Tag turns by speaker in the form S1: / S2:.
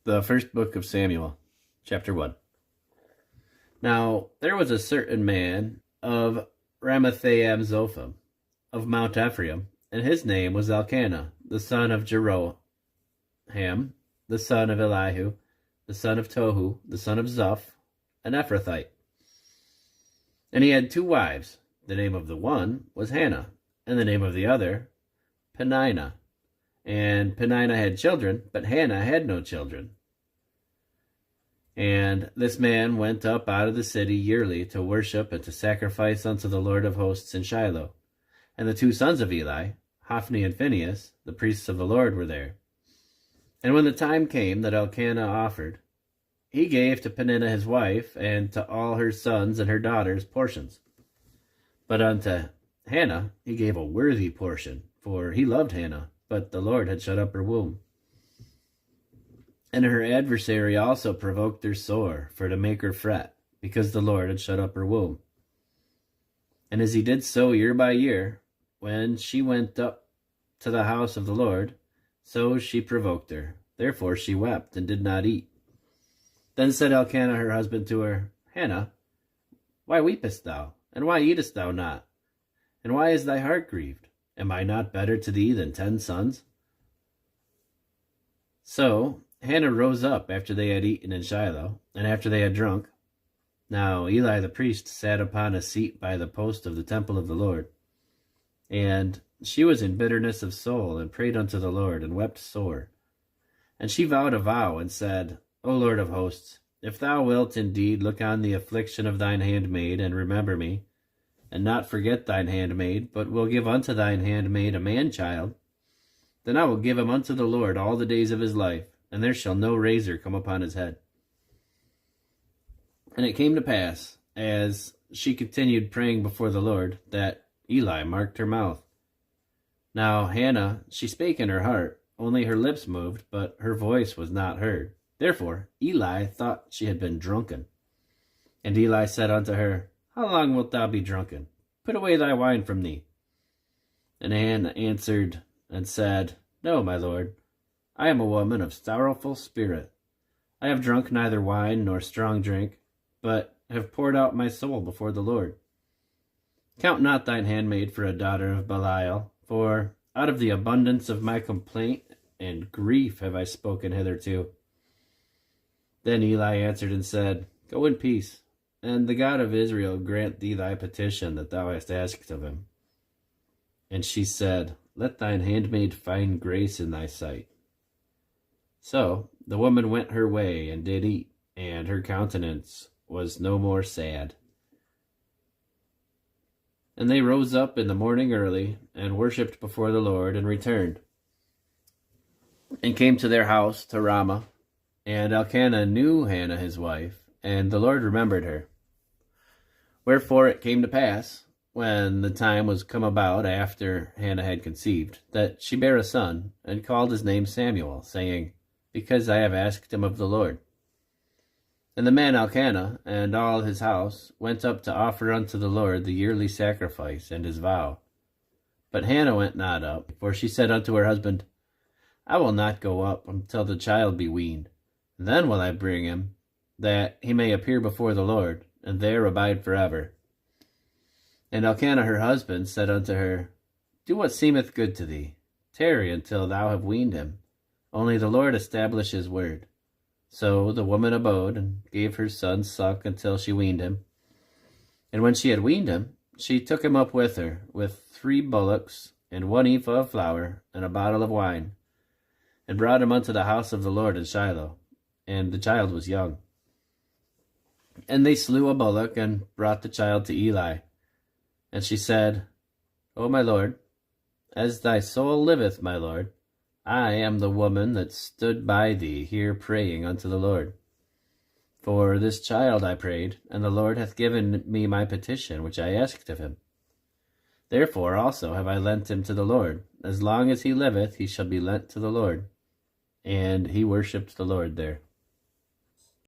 S1: The first book of Samuel, chapter 1. Now there was a certain man of Ramathaim Zophim, of Mount Ephraim, and his name was Elkanah, the son of Jeroham, the son of Elihu, the son of Tohu, the son of Zoph, an Ephrathite. And he had 2 wives. The name of the one was Hannah, and the name of the other Peninnah. And Peninnah had children, but Hannah had no children. And this man went up out of the city yearly to worship and to sacrifice unto the Lord of hosts in Shiloh. And the 2 sons of Eli, Hophni and Phinehas, the priests of the Lord, were there. And when the time came that Elkanah offered, he gave to Peninnah his wife, and to all her sons and her daughters portions. But unto Hannah he gave a worthy portion, for he loved Hannah, but the Lord had shut up her womb. And her adversary also provoked her sore, for to make her fret, because the Lord had shut up her womb. And as he did so year by year, when she went up to the house of the Lord, so she provoked her. Therefore she wept, and did not eat. Then said Elkanah her husband to her, Hannah, why weepest thou? And why eatest thou not? And why is thy heart grieved? Am I not better to thee than 10 sons? So Hannah rose up after they had eaten in Shiloh, and after they had drunk. Now Eli the priest sat upon a seat by the post of the temple of the Lord. And she was in bitterness of soul, and prayed unto the Lord, and wept sore. And she vowed a vow, and said, O Lord of hosts, if thou wilt indeed look on the affliction of thine handmaid, and remember me, and not forget thine handmaid, but will give unto thine handmaid a man-child, then I will give him unto the Lord all the days of his life, and there shall no razor come upon his head. And it came to pass, as she continued praying before the Lord, that Eli marked her mouth. Now Hannah, she spake in her heart, only her lips moved, but her voice was not heard. Therefore Eli thought she had been drunken. And Eli said unto her, How long wilt thou be drunken? Put away thy wine from thee. And Hannah answered and said, No, my lord, I am a woman of sorrowful spirit. I have drunk neither wine nor strong drink, but have poured out my soul before the Lord. Count not thine handmaid for a daughter of Belial, for out of the abundance of my complaint and grief have I spoken hitherto. Then Eli answered and said, Go in peace, and the God of Israel grant thee thy petition that thou hast asked of him. And she said, Let thine handmaid find grace in thy sight. So the woman went her way, and did eat, and her countenance was no more sad. And they rose up in the morning early, and worshipped before the Lord, and returned, and came to their house to Ramah. And Elkanah knew Hannah his wife, and the Lord remembered her. Wherefore it came to pass, when the time was come about after Hannah had conceived, that she bare a son, and called his name Samuel, saying, Because I have asked him of the Lord. And the man Elkanah and all his house went up to offer unto the Lord the yearly sacrifice and his vow. But Hannah went not up, for she said unto her husband, I will not go up until the child be weaned. Then will I bring him, that he may appear before the Lord, and there abide forever. And Elkanah her husband said unto her, Do what seemeth good to thee. Tarry until thou have weaned him. Only the Lord establish his word. So the woman abode, and gave her son suck until she weaned him. And when she had weaned him, she took him up with her, with 3 bullocks, and 1 ephah of flour, and a bottle of wine, and brought him unto the house of the Lord in Shiloh. And the child was young. And they slew a bullock, and brought the child to Eli. And she said, O my lord, as thy soul liveth, my lord, I am the woman that stood by thee here praying unto the Lord. For this child I prayed, and the Lord hath given me my petition which I asked of him. Therefore also have I lent him to the Lord. As long as he liveth, he shall be lent to the Lord. And he worshipped the Lord there.